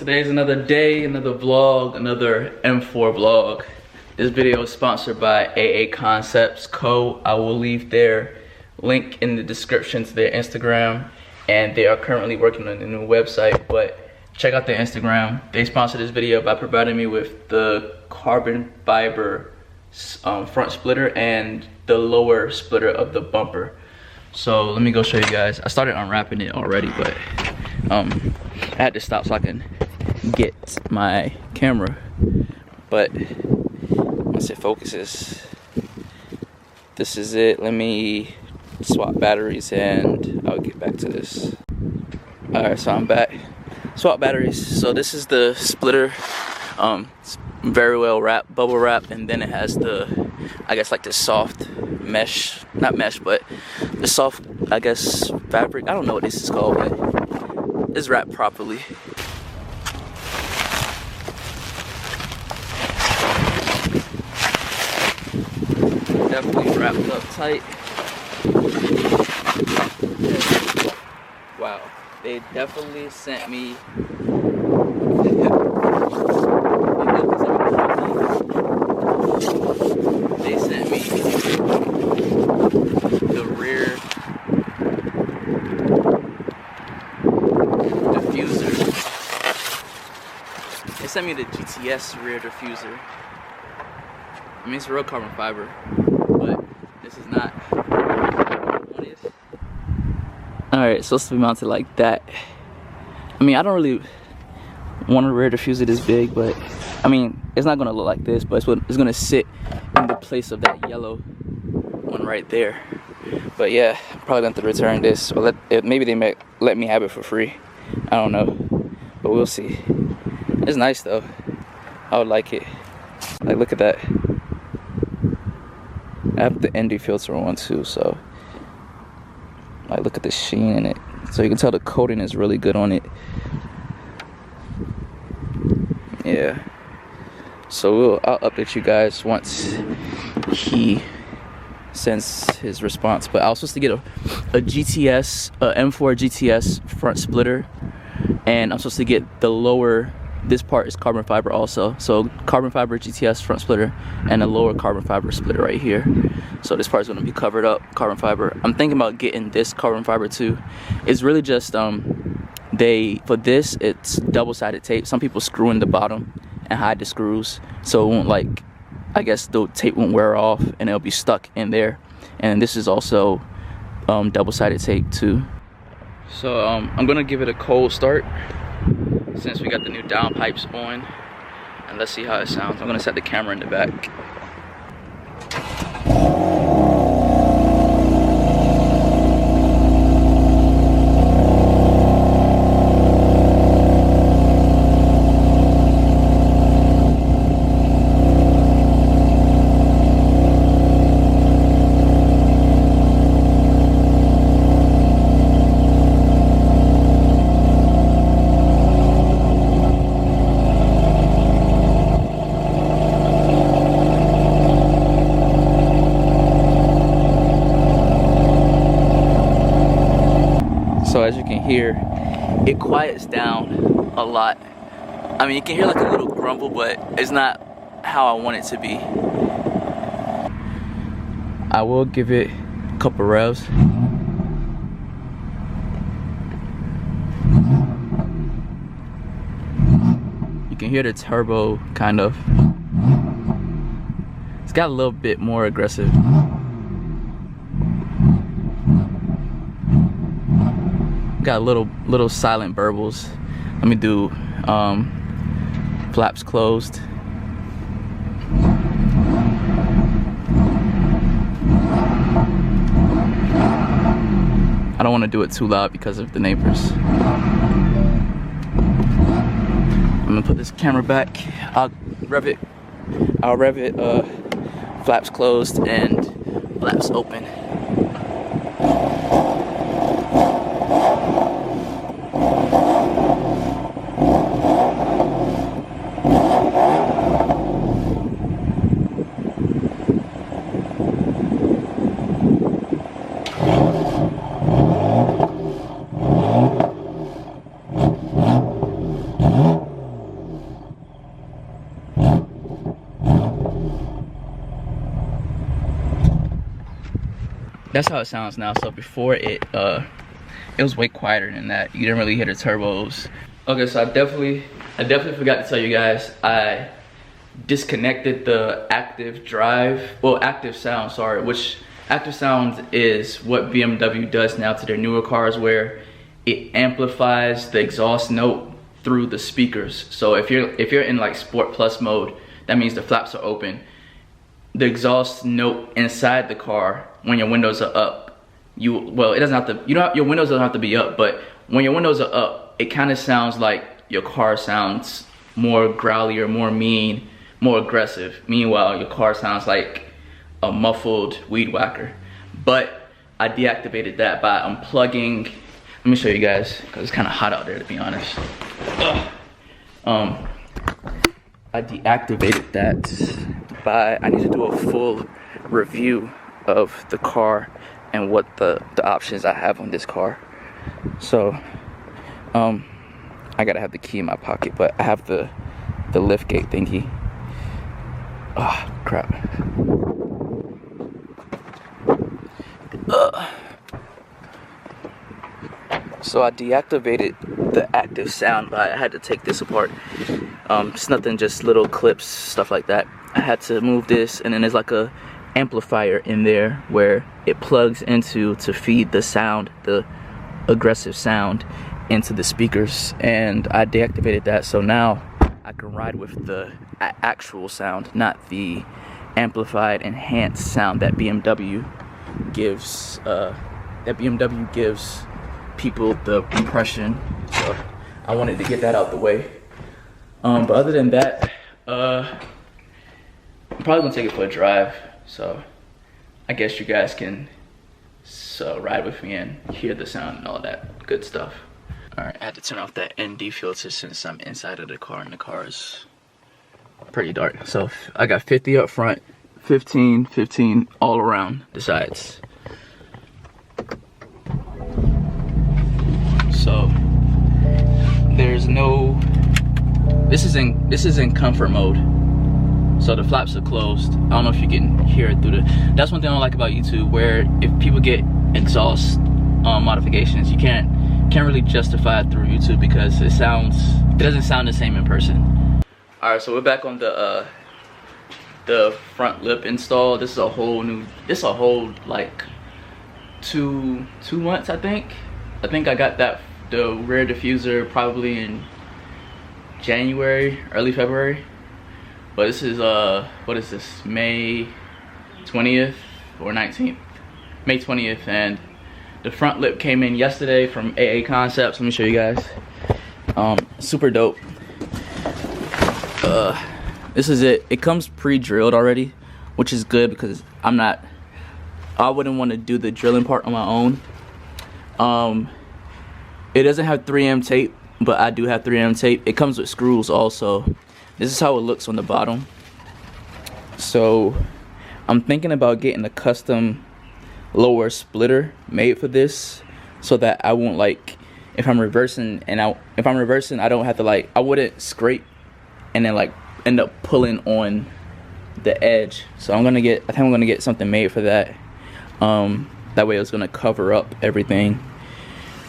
Today's another day, another vlog, another M4 vlog. This video is sponsored by Aaconcept Co. I will leave their link in the description to their Instagram, and they are currently working on a new website, but check out their Instagram. They sponsored this video by providing me with the carbon fiber front splitter and the lower splitter of the bumper. So let me go show you guys. I started unwrapping it already, but I had to stop so I can get my camera. But once it focuses, this is it. Let me swap batteries and I'll get back to this. Alright, so I'm back. Swap batteries. So this is the splitter. It's very well wrapped, bubble wrap, and then it has the, I guess, like the soft mesh, not mesh, but the soft, I guess, fabric. I don't know what this is called, but it's wrapped properly. Definitely wrapped up tight. Wow, they definitely sent me the rear diffuser. They sent me the GTS rear diffuser. I mean, it's real carbon fiber, but this is not what it is. Alright, it's supposed to be mounted like that. I mean, I don't really want a rear diffuser this big, but I mean, it's not gonna look like this, but it's gonna sit in the place of that yellow one right there. But yeah, I'm probably going to return this, or maybe they may let me have it for free. I don't know, but we'll see. It's nice though. I would like it. Like, look at that. I have the ND filter on too, so like, look at the sheen in it. So you can tell the coating is really good on it. Yeah. So I'll update you guys once he sends his response. But I was supposed to get a GTS, M4 GTS front splitter, and I'm supposed to get the lower. This part is carbon fiber also. So carbon fiber GTS front splitter and a lower carbon fiber splitter right here. So this part is going to be covered up carbon fiber. I'm thinking about getting this carbon fiber too. It's really just for this it's double-sided tape. Some people screw in the bottom and hide the screws, so it won't, like, I guess the tape won't wear off and it'll be stuck in there. And this is also double-sided tape too. So I'm gonna give it a cold start since we got the new downpipes on, and let's see how it sounds. I'm gonna set the camera in the back. So as you can hear, it quiets down a lot. I mean, you can hear like a little grumble, but it's not how I want it to be. I will give it a couple revs. You can hear the turbo kind of. It's got a little bit more aggressive. Got little silent burbles. Let me do flaps closed. I don't want to do it too loud because of the neighbors. I'm gonna put this camera back. I'll rev it, flaps closed and flaps open. that's how it sounds now. So before it was way quieter than that. You didn't really hear the turbos. Okay, so I definitely forgot to tell you guys, I disconnected the active sound, sorry, which active sound is what BMW does now to their newer cars, where it amplifies the exhaust note through the speakers. So if you're in like Sport Plus mode, that means the flaps are open. The exhaust note inside the car, when your windows are up, well, it doesn't have to, your windows don't have to be up, but when your windows are up, it kind of sounds like your car sounds more growly or more mean, more aggressive. Meanwhile, your car sounds like a muffled weed whacker. But I deactivated that by unplugging. Let me show you guys, because it's kind of hot out there, to be honest. I deactivated that by, I need to do a full review of the car and what the options I have on this car. So I gotta have the key in my pocket, but I have the lift gate thingy. Oh crap. So I deactivated the active sound, but I had to take this apart. It's nothing, just little clips, stuff like that. I had to move this, and then there's like a amplifier in there where it plugs into to feed the sound, the aggressive sound, into the speakers, and I deactivated that, so now I can ride with the actual sound, not the amplified, enhanced sound that BMW gives. People the impression. So I wanted to get that out the way. But other than that, I'm probably gonna take it for a drive. So I guess you guys can ride with me and hear the sound and all that good stuff. All right, I had to turn off that ND filter since I'm inside of the car and the car is pretty dark. So I got 50 up front, 15, 15 all around the sides. So there's no, this is in comfort mode. So the flaps are closed. I don't know if you can hear it through the, that's one thing I don't like about YouTube, where if people get exhaust modifications, you can't really justify it through YouTube because it doesn't sound the same in person. All right, so we're back on the front lip install. This is a whole like two months, I think. I got the rear diffuser probably in January, early February. But this is what is this, May 20th or 19th? May 20th, and the front lip came in yesterday from Aaconcept. Let me show you guys. Super dope. This is it. It comes pre-drilled already, which is good because I wouldn't want to do the drilling part on my own. It doesn't have 3M tape, but I do have 3M tape. It comes with screws also. This is how it looks on the bottom. So I'm thinking about getting a custom lower splitter made for this, so that I won't, like, if I'm reversing, I don't have to, like, I wouldn't scrape and then like end up pulling on the edge. So I think I'm gonna get something made for that. That way it's gonna cover up everything.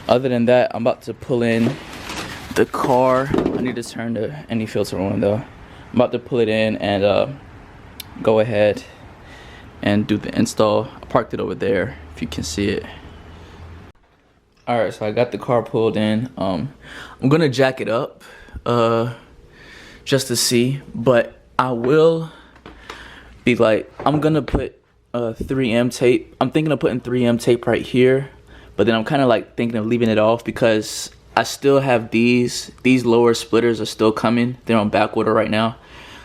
Other than that, I'm about to pull in the car. I need to turn the ND filter on though. I'm about to pull it in and go ahead and do the install. I parked it over there if you can see it. Alright, so I got the car pulled in. I'm gonna jack it up just to see, but I will be like, I'm gonna put 3M tape. I'm thinking of putting 3M tape right here, but then I'm kind of like thinking of leaving it off because I still have these lower splitters are still coming. They're on back order right now.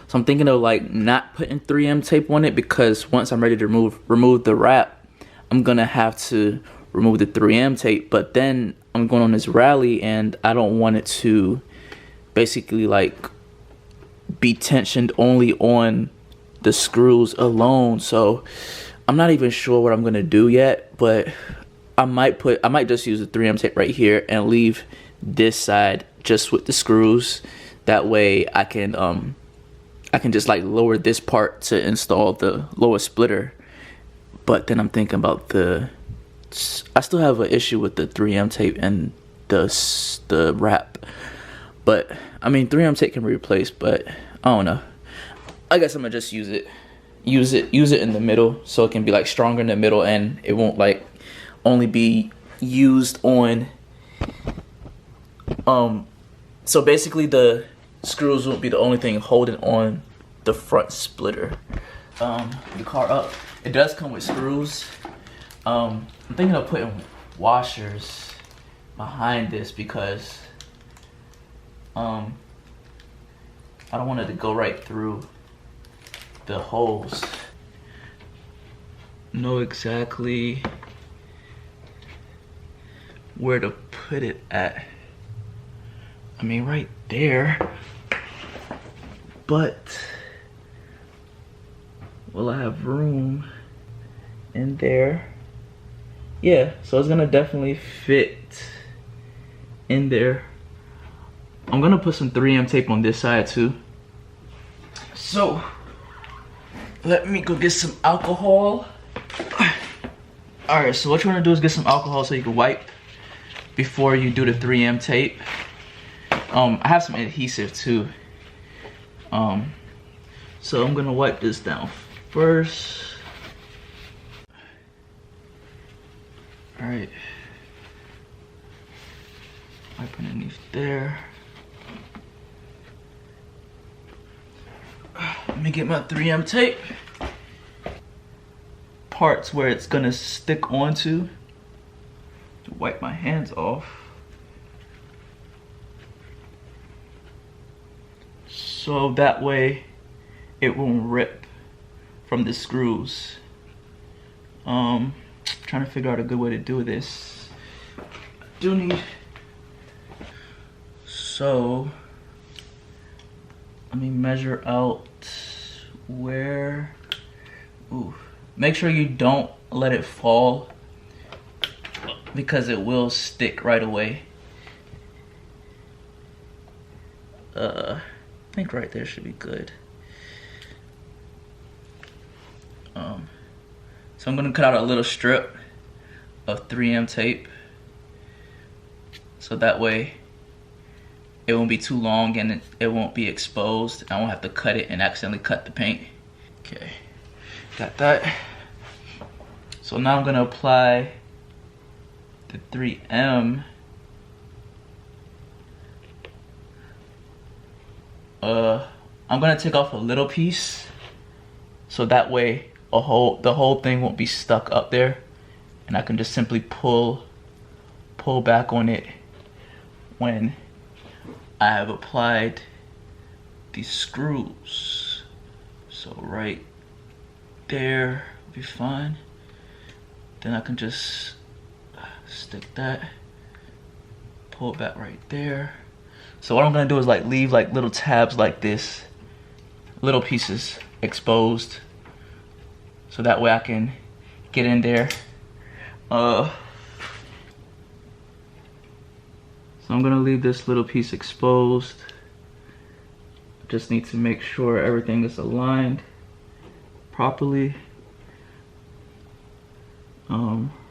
So I'm thinking of like not putting 3M tape on it, because once I'm ready to remove the wrap, I'm gonna have to remove the 3M tape. But then I'm going on this rally and I don't want it to basically like be tensioned only on the screws alone. So I'm not even sure what I'm gonna do yet, but I might just use the 3M tape right here and leave this side just with the screws. That way I can just like lower this part to install the lower splitter. But then I'm thinking about I still have an issue with the 3M tape and the wrap. But I mean, 3M tape can be replaced, but I don't know. I guess I'm gonna just use it in the middle, so it can be like stronger in the middle, and it won't like only be used on so basically the screws won't be the only thing holding on the front splitter. The car up, it does come with screws. I'm thinking of putting washers behind this because I don't want it to go right through the holes. Know exactly where to put it at. I mean, right there. But will I have room in there? Yeah, so it's gonna definitely fit in there. I'm gonna put some 3M tape on this side too. So let me go get some alcohol. All right, so what you wanna do is get some alcohol so you can wipe before you do the 3M tape. I have some adhesive too. So I'm gonna wipe this down first. All right, wipe underneath there. Let me get my 3M tape. Parts where it's gonna stick onto. To wipe my hands off. So that way it won't rip from the screws. Trying to figure out a good way to do this. Do need, so let me measure out where, ooh. Make sure you don't let it fall because it will stick right away. I think right there should be good. So I'm gonna cut out a little strip of 3M tape so that way it won't be too long and it won't be exposed. I won't have to cut it and accidentally cut the paint. Okay, got that. So now I'm gonna apply the 3M. I'm gonna take off a little piece so that way the whole thing won't be stuck up there, and I can just simply pull back on it when I have applied these screws. So right there will be fine. Then I can just stick that, pull it back right there. So what I'm gonna do is like leave like little tabs like this, little pieces exposed, so that way I can get in there. So I'm gonna leave this little piece exposed. Just need to make sure everything is aligned properly.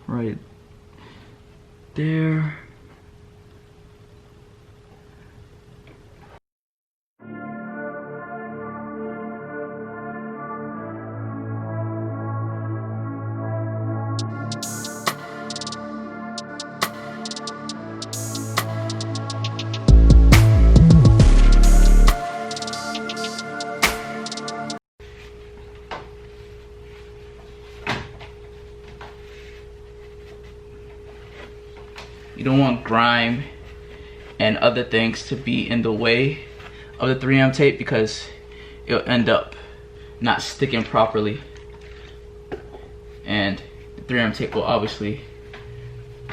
Right there. You don't want grime and other things to be in the way of the 3M tape because it'll end up not sticking properly, and the 3M tape will obviously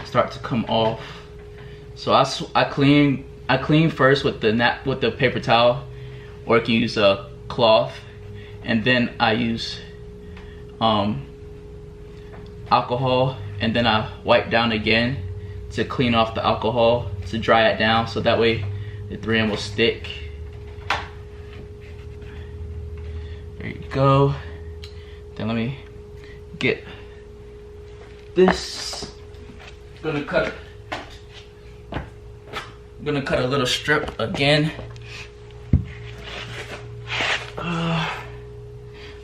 start to come off. So I clean first with the paper towel, or you can use a cloth, and then I use alcohol, and then I wipe down again to clean off the alcohol to dry it down, so that way the 3M will stick. There you go. Then let me get this. I'm gonna cut a little strip again.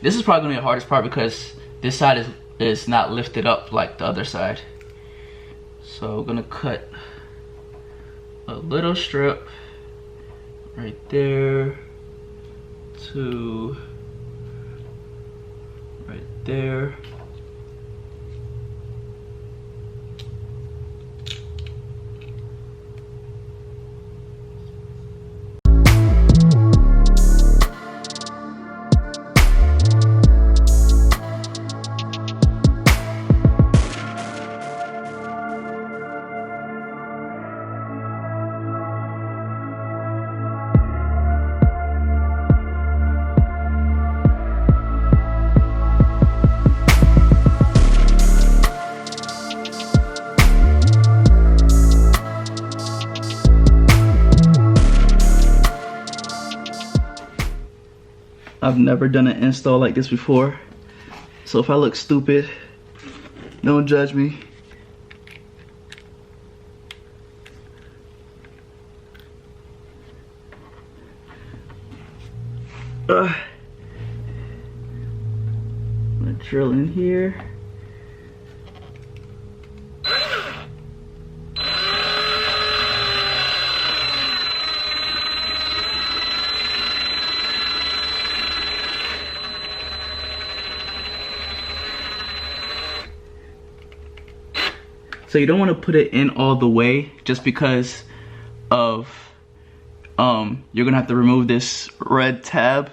This is probably gonna be the hardest part because this side is not lifted up like the other side. So I'm gonna cut a little strip right there to right there. I've never done an install like this before, so if I look stupid, don't judge me. I'm gonna drill in here. So you don't want to put it in all the way just because of you're gonna have to remove this red tab,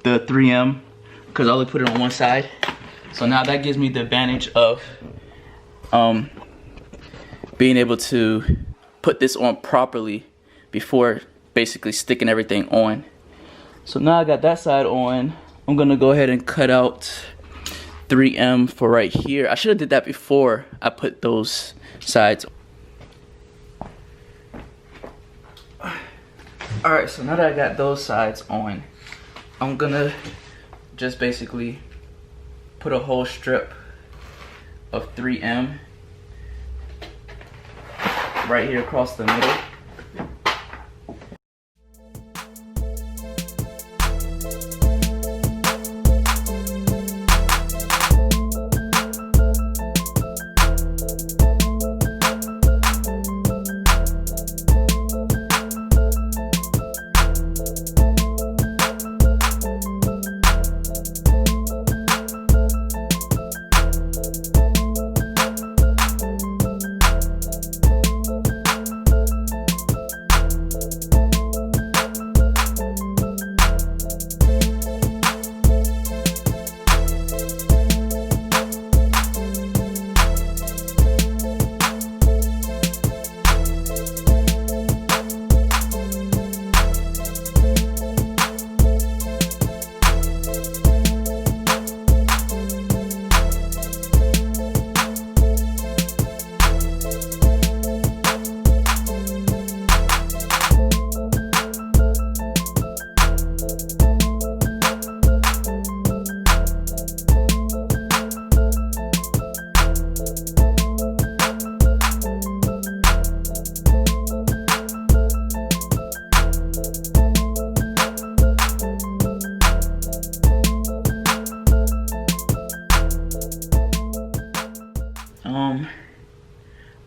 the 3M, because I only put it on one side. So now that gives me the advantage of being able to put this on properly before basically sticking everything on. So now I got that side on. I'm gonna go ahead and cut out 3M for right here. I should have did that before I put those sides. Alright, so now that I got those sides on, I'm gonna just basically put a whole strip of 3M right here across the middle.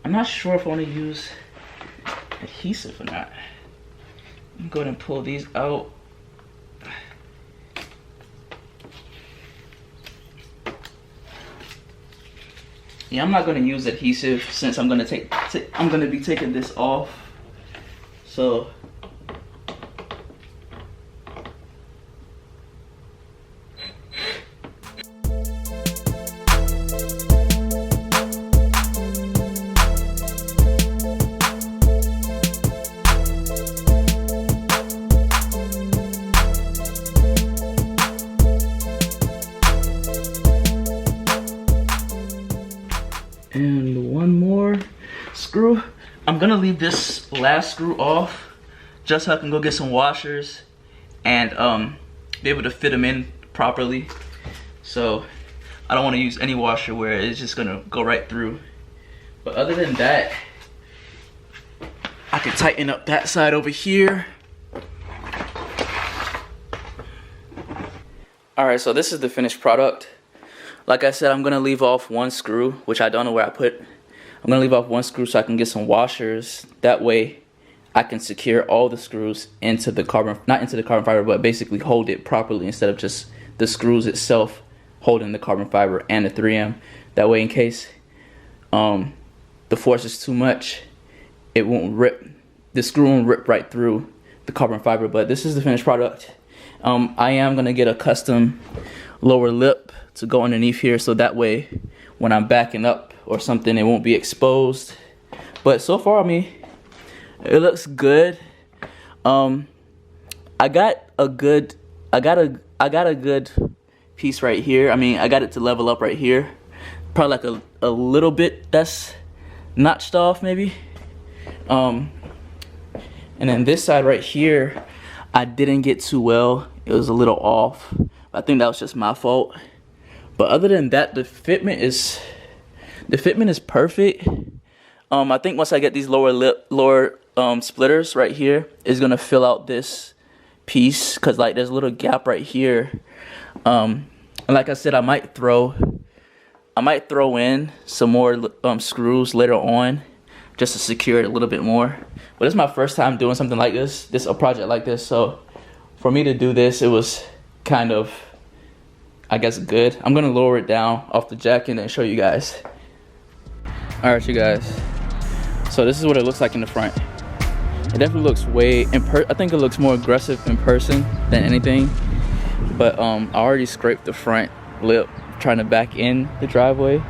I'm not sure if I want to use adhesive or not. I'm going to pull these out. Yeah, I'm not going to use adhesive since I'm going to be taking this off. So and one more screw. I'm gonna leave this last screw off just so I can go get some washers and be able to fit them in properly. So I don't want to use any washer where it's just gonna go right through. But other than that, I can tighten up that side over here. Alright, so this is the finished product. Like I said, I'm gonna leave off one screw, which I don't know where I put. I'm gonna leave off one screw so I can get some washers. That way I can secure all the screws into the carbon, not into the carbon fiber, but basically hold it properly instead of just the screws itself holding the carbon fiber and the 3M. That way, in case the force is too much, it won't rip, the screw won't rip right through the carbon fiber. But this is the finished product. I am gonna get a custom lower lip to go underneath here, so that way when I'm backing up or something, it won't be exposed. But so far, I mean, it looks good. I got a good piece right here. I mean, I got it to level up right here. Probably like a little bit that's notched off maybe. And then this side right here, I didn't get too well. It was a little off. I think that was just my fault. But other than that, the fitment is perfect. I think once I get these lower splitters right here, is gonna fill out this piece, cause like there's a little gap right here. And like I said, I might throw in some more screws later on, just to secure it a little bit more. But it's my first time doing something like this, a project like this. So for me to do this, it was kind of, I guess, good. I'm gonna lower it down off the jack and then show you guys. All right, you guys. So this is what it looks like in the front. It definitely looks I think it looks more aggressive in person than anything. But I already scraped the front lip trying to back in the driveway,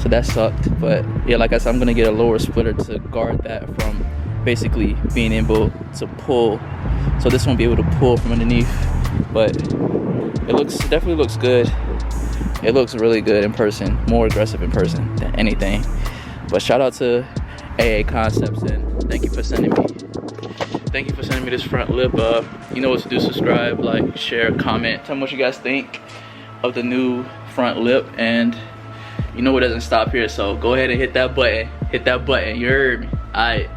so that sucked. But yeah, like I said, I'm gonna get a lower splitter to guard that from basically being able to pull. So this won't be able to pull from underneath. But it definitely looks good. It looks really good in person, more aggressive in person than anything. But shout out to Aaconcept, and thank you for sending me this front lip. You know what to do: subscribe, like, share, comment. Tell me what you guys think of the new front lip, and you know it doesn't stop here. So go ahead and hit that button. You heard me. Alright.